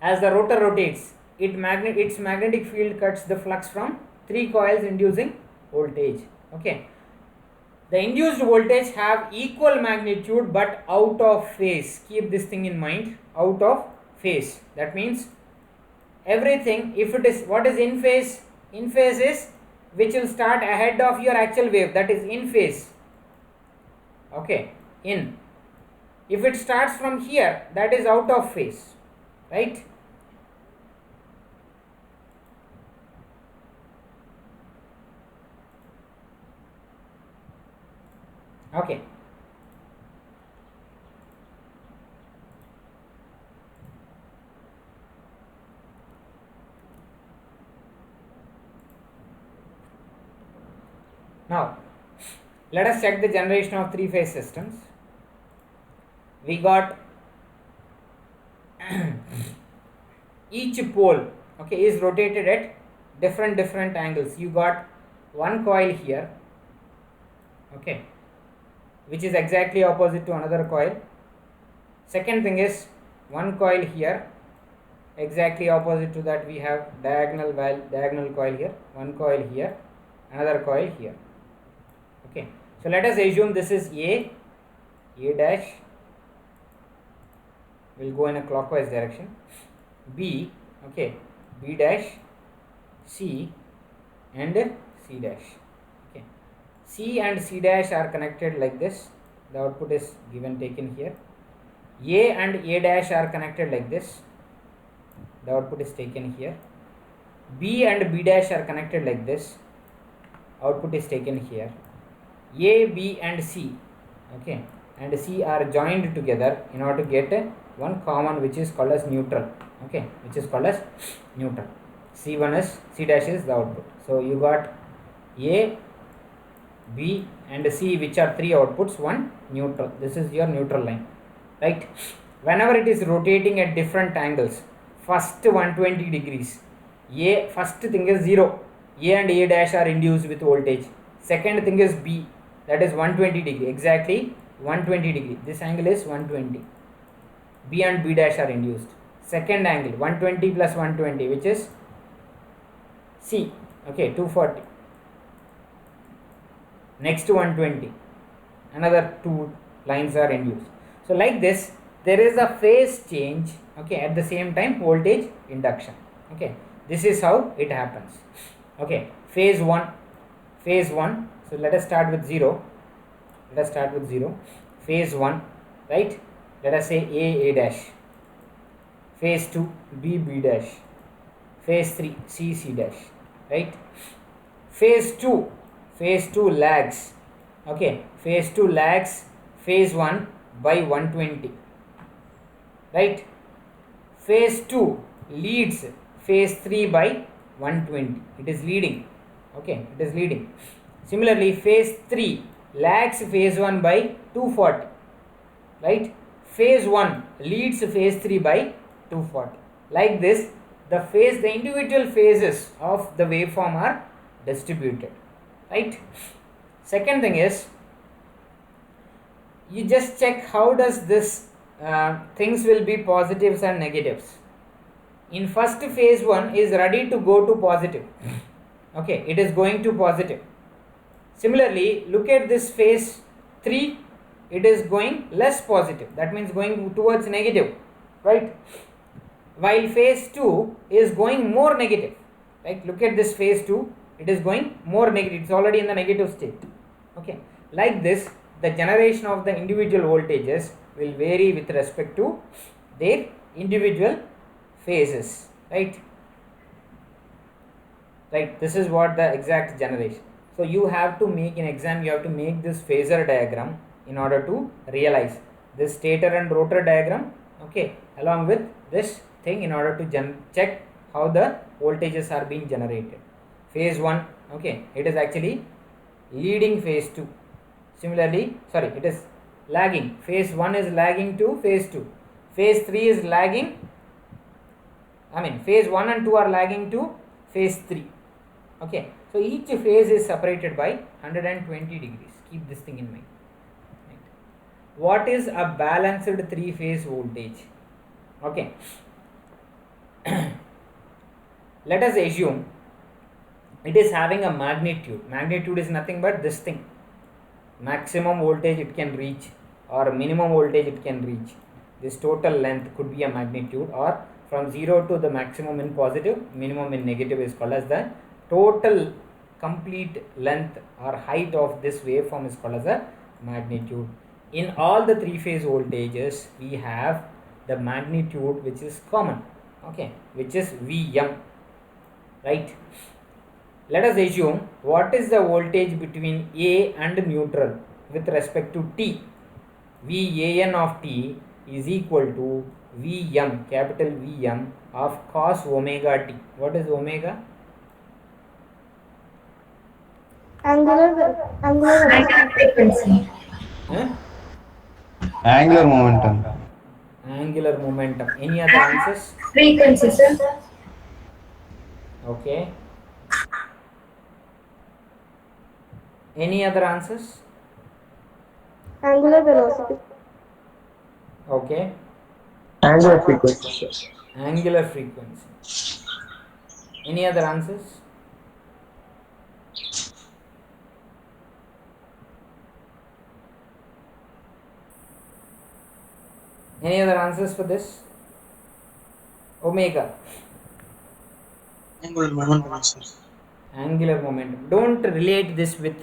As the rotor rotates, its magnetic field cuts the flux from 3 coils inducing voltage. Okay. The induced voltage have equal magnitude but out of phase. Keep this thing in mind, out of phase. That means everything, if it is, what is in phase? In phase is which will start ahead of your actual wave, that is in phase. Okay, in. If it starts from here, that is out of phase, right? Okay. Now, let us check the generation of 3-phase systems. We got each pole, okay, is rotated at different angles. You got one coil here, okay, which is exactly opposite to another coil. Second thing is one coil here, exactly opposite to that we have diagonal coil here, one coil here, another coil here. Okay, so let us assume this is A dash will go in a clockwise direction, B, okay, B dash, C and C dash. Okay, C and C dash are connected like this. The output is given taken here. A and A dash are connected like this. The output is taken here. B and B dash are connected like this. Output is taken here. A, B and C, okay, and C are joined together in order to get one common which is called as neutral, okay, which is called as neutral. C1 is, C dash is the output. So you got A, B and C, which are 3 outputs, one neutral. This is your neutral line, right? Whenever it is rotating at different angles, first 120 degrees, A, first thing is 0, A and A dash are induced with voltage. Second thing is B, that is 120 degree, exactly 120 degree. This angle is 120. B and B dash are induced. Second angle 120 plus 120, which is C, okay, 240. Next to 120, another 2 lines are induced. So like this, there is a phase change, okay, at the same time voltage induction. Okay, this is how it happens. Okay, phase 1. So let us start with 0. Phase 1, right? Let us say A dash. Phase 2, B dash. Phase 3, C dash, right? Phase 2 lags. Okay, phase 2 lags phase 1 by 120, right? Phase 2 leads phase 3 by 120. It is leading. Okay, it is leading. Similarly, phase 3 lags phase 1 by 240, right? Phase 1 leads phase 3 by 240. Like this, the individual phases of the waveform are distributed, right? Second thing is, you just check how does this things will be positives and negatives. In first phase 1 is ready to go to positive. Okay, it is going to positive. Similarly, look at this phase 3, it is going less positive, that means going towards negative, right? While phase 2 is going more negative, right? Look at this phase 2, it is going more negative, it's already in the negative state. Okay, like this, the generation of the individual voltages will vary with respect to their individual phases, right? This is what the exact generation. So you have to make, in exam you have to make this phasor diagram in order to realize this stator and rotor diagram, okay, along with this thing, in order to check how the voltages are being generated. Phase 1, okay, it is actually leading phase 2. Similarly, sorry, it is lagging. Phase 1 is lagging to phase 2. Phase 3 is lagging, phase 1 and 2 are lagging to phase 3. Okay, so each phase is separated by 120 degrees. Keep this thing in mind. Right. What is a balanced 3-phase voltage? Okay. Let us assume it is having a magnitude. Magnitude is nothing but this thing. Maximum voltage it can reach or minimum voltage it can reach. This total length could be a magnitude, or from 0 to the maximum in positive, minimum in negative is called as the total complete length or height of this waveform is called as a magnitude. In all the 3-phase voltages, we have the magnitude which is common, okay, which is Vm, right? Let us assume what is the voltage between A and neutral with respect to T. Van of T is equal to Vm, capital Vm of cos omega T. What is omega? Angular velocity. Frequency. Huh? Angular momentum. Angular momentum. Any other answers? Frequency, sir. Okay. Any other answers? Angular velocity. Okay. Angular frequency, sir. Angular frequency. Any other answers? Any other answers for this? Omega. Angular momentum, sir. Angular momentum. Don't relate this with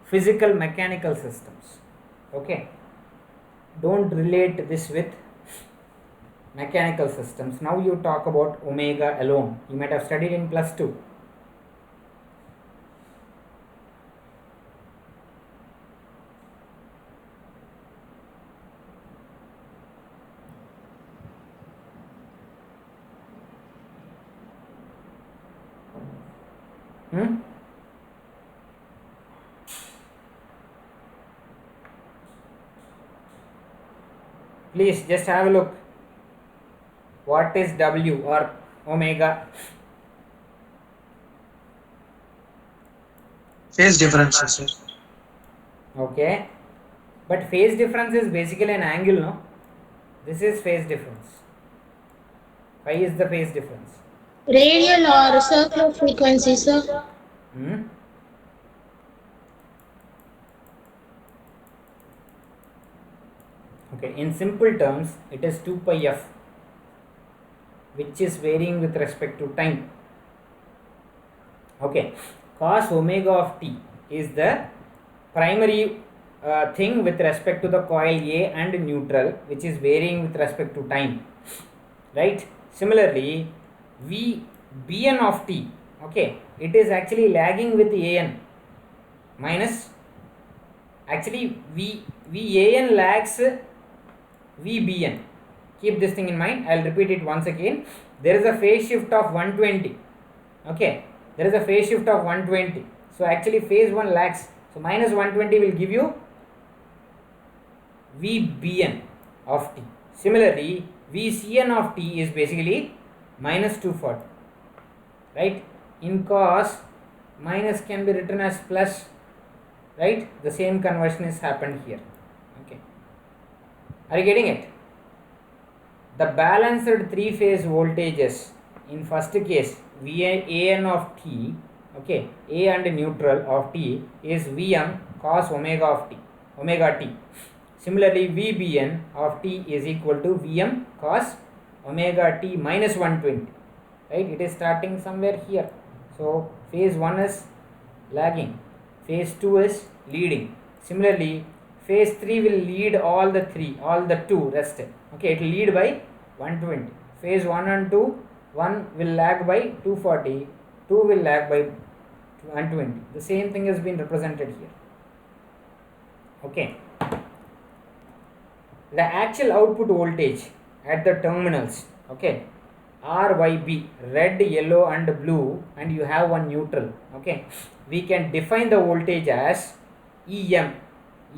physical mechanical systems. Okay. Don't relate this with mechanical systems. Now you talk about omega alone. You might have studied in +2. Please just have a look. What is W or omega? Phase differences, sir. Okay. But phase difference is basically an angle, no? This is phase difference. Why is the phase difference? Radial or circular frequency, sir. Okay, in simple terms, it is 2 pi f, which is varying with respect to time. Okay, cos omega of t is the primary thing with respect to the coil A and neutral, which is varying with respect to time, right? Similarly, Vbn of t, okay, it is actually lagging with An minus, actually Van lags Vbn. Keep this thing in mind. I will repeat it once again. There is a phase shift of 120. Okay, there is a phase shift of 120. So actually phase 1 lags. So minus 120 will give you Vbn of t. Similarly, Vcn of t is basically minus 240. Right? In cos, minus can be written as plus. Right? The same conversion is happened here. Okay. Are you getting it? The balanced 3-phase voltages in first case Van of t, okay, A and neutral of t is Vm cos omega of t, omega t. Similarly, Vbn of t is equal to Vm cos omega t minus 120. Right? It is starting somewhere here. So phase 1 is lagging, phase 2 is leading. Similarly, phase 3 will lead all the 2 rest. Okay, it will lead by 120. Phase 1 and 2, 1 will lag by 240, 2 will lag by 120. The same thing has been represented here. Okay, the actual output voltage at the terminals, okay, RYB, red, yellow and blue, and you have one neutral. Okay, we can define the voltage as EM.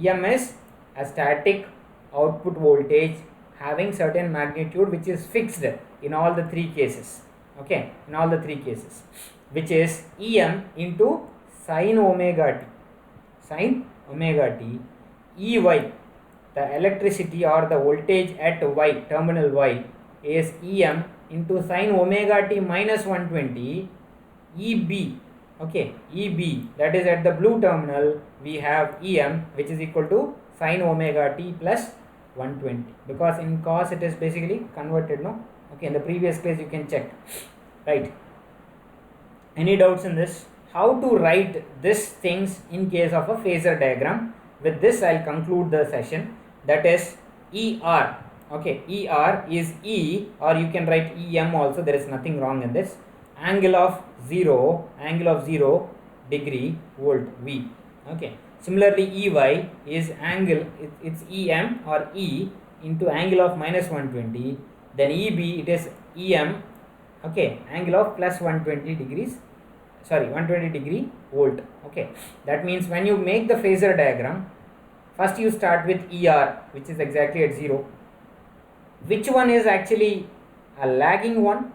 EM is a static output voltage having certain magnitude which is fixed in all the 3 cases. Okay, in all the 3 cases, which is EM into sine omega t. Sine omega t. EY, the electricity or the voltage at Y, terminal Y, is EM into sine omega t minus 120. EB, okay, EB, that is at the blue terminal, we have EM which is equal to sine omega t plus 120, because in cos it is basically converted, no? Okay, in the previous case you can check, right? Any doubts in this? How to write these things in case of a phasor diagram? With this I'll conclude the session. That is ER. Okay, ER is E, or you can write EM also, there is nothing wrong in this. Angle of 0 degree volt V. Okay, similarly EY is angle, it's EM or E into angle of minus 120. Then EB, it is EM, okay, angle of plus 120 degrees, sorry, 120 degree volt. Okay, that means when you make the phasor diagram, first you start with ER, which is exactly at 0. Which one is actually a lagging one?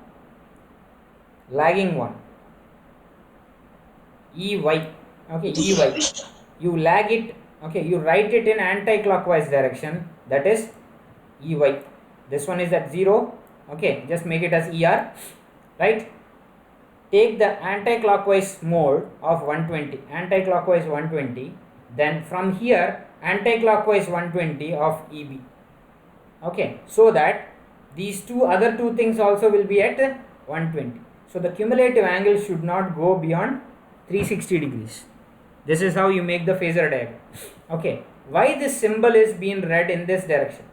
Lagging one. EY. Okay, EY. You lag it, okay, you write it in anti-clockwise direction, that is EY. This one is at 0. Okay, just make it as ER, right? Take the anti-clockwise mode of 120, anti-clockwise 120, then from here anti-clockwise 120 of EB. Okay, so that these other two things also will be at 120. So the cumulative angle should not go beyond 360 degrees. This is how you make the phasor diagram. Okay, why this symbol is being read in this direction?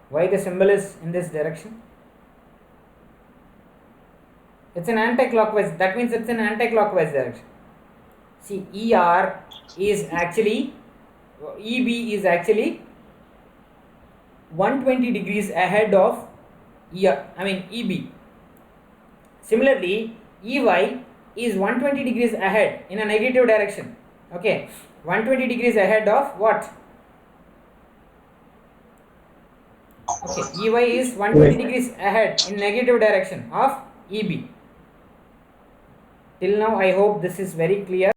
Why the symbol is in this direction? It's an anti-clockwise, that means it's an anti-clockwise direction. See, ER is actually, EB is actually 120 degrees ahead of EB. Similarly, EY is 120 degrees ahead in a negative direction. Okay, 120 degrees ahead of what? Okay, EY is 120 degrees ahead in negative direction of EB. Till now I hope this is very clear.